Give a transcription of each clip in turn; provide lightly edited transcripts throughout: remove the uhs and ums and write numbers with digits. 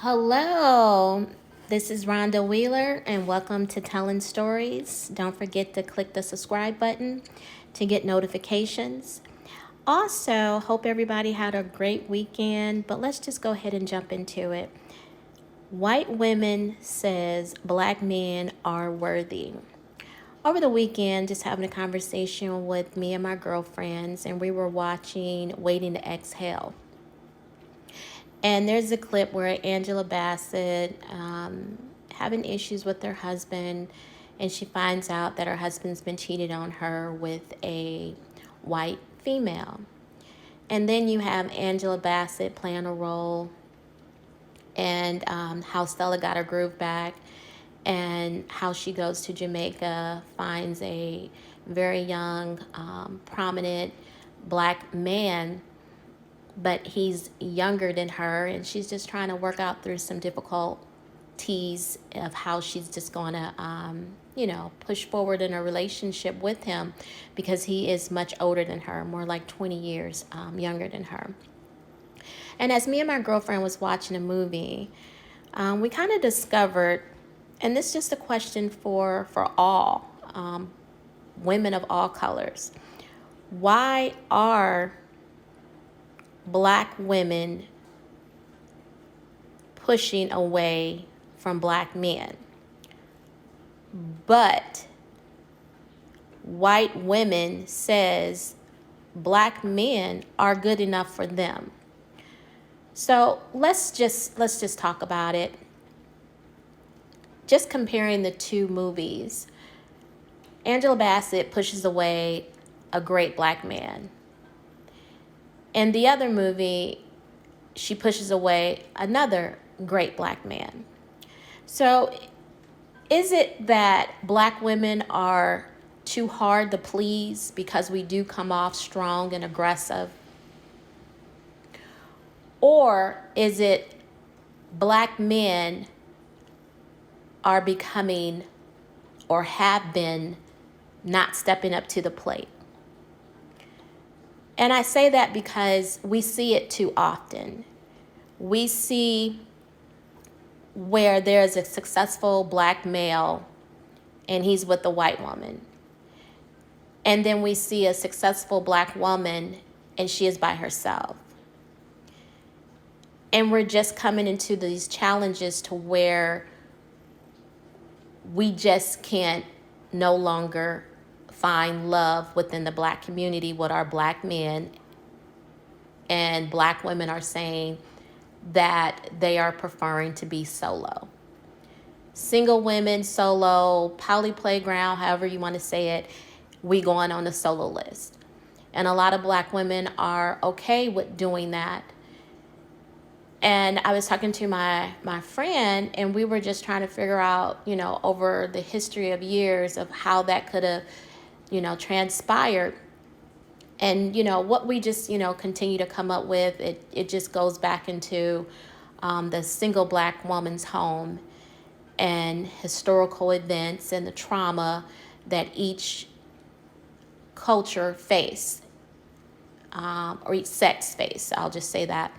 Hello, this is Rhonda Wheeler, and welcome to Telling Stories. Don't forget to click the subscribe button to get notifications. Also, hope everybody had a great weekend, but let's just go ahead and jump into it. White women says black men are worthy. Over the weekend, just having a conversation with me and my girlfriends, and we were watching Waiting to Exhale. And there's a clip where Angela Bassett having issues with her husband, and she finds out that her husband's been cheated on her with a white female. And then you have Angela Bassett playing a role, and how Stella got her groove back, and how she goes to Jamaica, finds a very young, prominent black man, but he's younger than her, and she's just trying to work out through some difficulties of how she's just going to, push forward in a relationship with him, because he is much older than her, more like 20 years younger than her. And as me and my girlfriend was watching a movie, we kind of discovered, and this is just a question for all women of all colors, why are black women pushing away from black men, but white women says black men are good enough for them? So let's just talk about it. Just comparing the two movies, Angela Bassett pushes away a great black man. In the other movie, she pushes away another great black man. So is it that black women are too hard to please because we do come off strong and aggressive? Or is it black men are becoming, or have been, not stepping up to the plate? And I say that because we see it too often. We see where there's a successful black male and he's with a white woman. And then we see a successful black woman and she is by herself. And we're just coming into these challenges to where we just can't no longer find love within the black community with our black men, and black women are saying that they are preferring to be solo. Single women, solo, poly playground, however you want to say it, we going on the solo list. And a lot of black women are okay with doing that. And I was talking to my friend, and we were just trying to figure out, over the history of years of how that could have, transpired. And, what we just, continue to come up with, it just goes back into the single black woman's home and historical events and the trauma that each culture face, or each sex face, I'll just say that,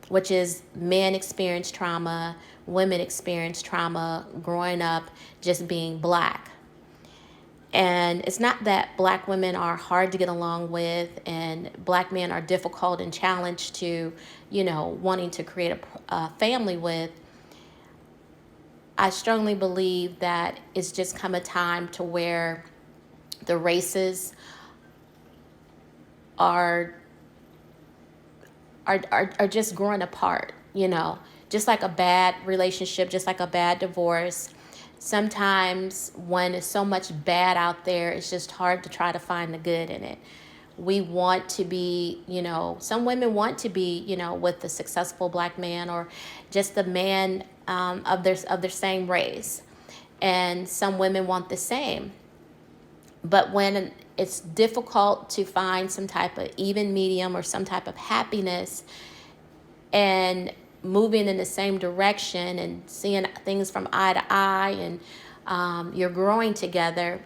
which is men experience trauma, women experience trauma growing up just being black. And it's not that black women are hard to get along with and black men are difficult and challenged to, wanting to create a family with. I strongly believe that it's just come a time to where the races are just growing apart, just like a bad relationship, just like a bad divorce. Sometimes when it's so much bad out there, it's just hard to try to find the good in it. We want to be, some women want to be, with the successful black man, or just the man of their same race. And some women want the same. But when it's difficult to find some type of even medium or some type of happiness and moving in the same direction and seeing things from eye to eye, and you're growing together,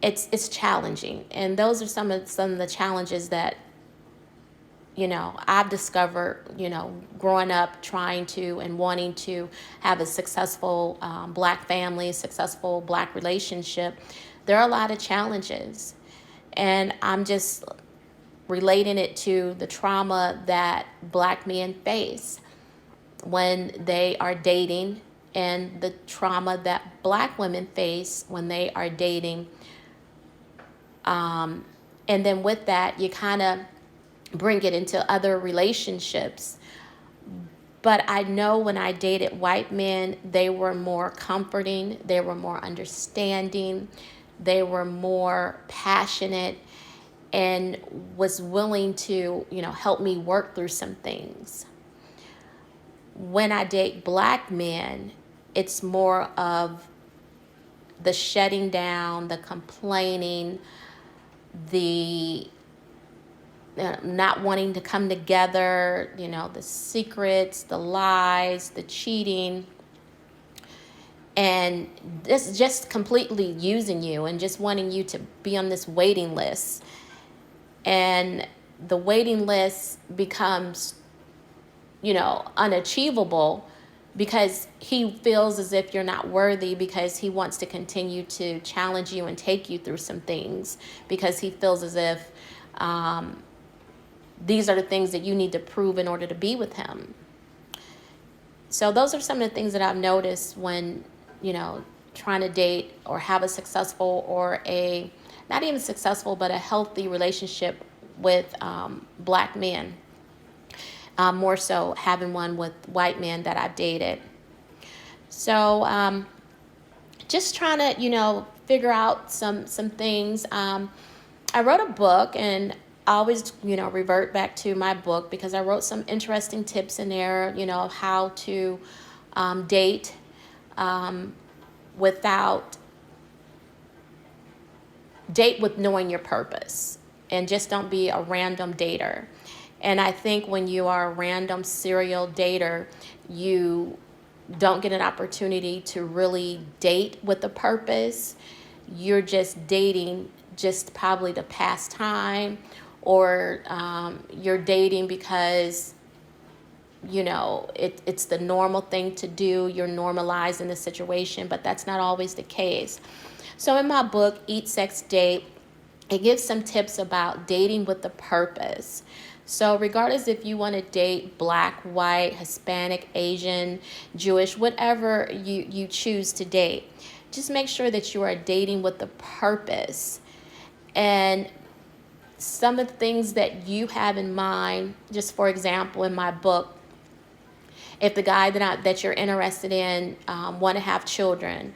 it's challenging. And those are some of the challenges that I've discovered, growing up trying to and wanting to have a successful Black family, successful Black relationship, there are a lot of challenges. And I'm just relating it to the trauma that Black men face when they are dating, and the trauma that Black women face when they are dating. And then with that, you kind of bring it into other relationships. But I know when I dated white men, they were more comforting, they were more understanding, they were more passionate, and was willing to, help me work through some things. When I date Black men, it's more of the shutting down, the complaining, the not wanting to come together, the secrets, the lies, the cheating, and this just completely using you and just wanting you to be on this waiting list. And the waiting list becomes, unachievable because he feels as if you're not worthy, because he wants to continue to challenge you and take you through some things, because he feels as if these are the things that you need to prove in order to be with him. So those are some of the things that I've noticed when, trying to date or have a successful, or a, not even successful, but a healthy relationship with Black men. More so having one with white men that I've dated. So just trying to, figure out some things. I wrote a book, and I always, revert back to my book because I wrote some interesting tips in there, of how to date date with knowing your purpose, and just don't be a random dater. And I think when you are a random serial dater, you don't get an opportunity to really date with a purpose. You're just dating just probably to pass time, or you're dating because, it's the normal thing to do. You're normalizing the situation, but that's not always the case. So in my book, Eat, Sex, Date, it gives some tips about dating with a purpose. So regardless if you want to date Black, white, Hispanic, Asian, Jewish, whatever you choose to date, just make sure that you are dating with a purpose. And some of the things that you have in mind, just for example, in my book, if the guy that you're interested in want to have children,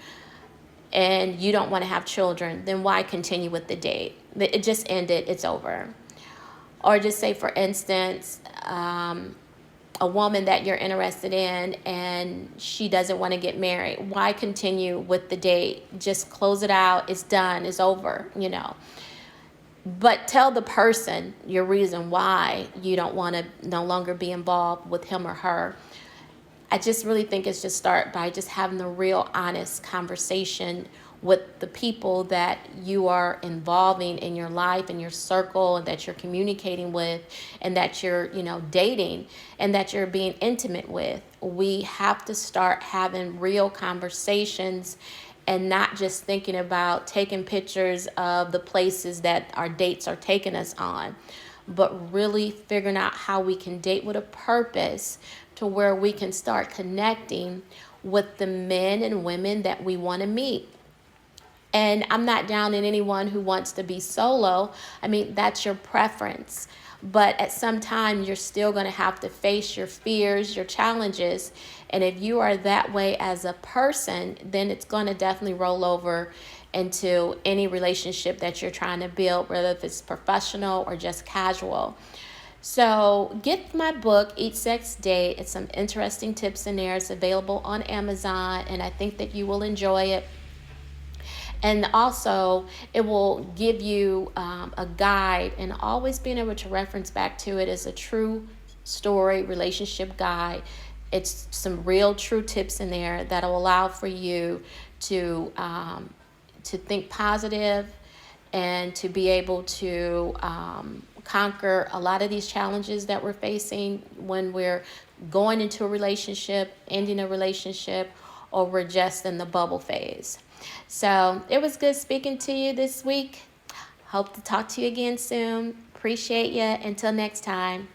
and you don't want to have children, then why continue with the date? It just ended, it's over. Or just say, for instance, a woman that you're interested in and she doesn't want to get married. Why continue with the date? Just close it out. It's done. It's over, But tell the person your reason why you don't want to no longer be involved with him or her. I just really think it's just start by just having the real honest conversation with the people that you are involving in your life, in your circle, and that you're communicating with, and that you're, dating, and that you're being intimate with. We have to start having real conversations, and not just thinking about taking pictures of the places that our dates are taking us on, but really figuring out how we can date with a purpose, to where we can start connecting with the men and women that we want to meet. And I'm not down in anyone who wants to be solo. I mean, that's your preference. But at some time, you're still going to have to face your fears, your challenges. And if you are that way as a person, then it's going to definitely roll over into any relationship that you're trying to build, whether if it's professional or just casual. So get my book, Eat, Sex, Date. It's some interesting tips in there. It's available on Amazon, and I think that you will enjoy it. And also, it will give you a guide, and always being able to reference back to it as a true story relationship guide. It's some real true tips in there that will allow for you to think positive, and to be able to conquer a lot of these challenges that we're facing when we're going into a relationship, ending a relationship, or we're just in the bubble phase. So it was good speaking to you this week. Hope to talk to you again soon. Appreciate you. Until next time.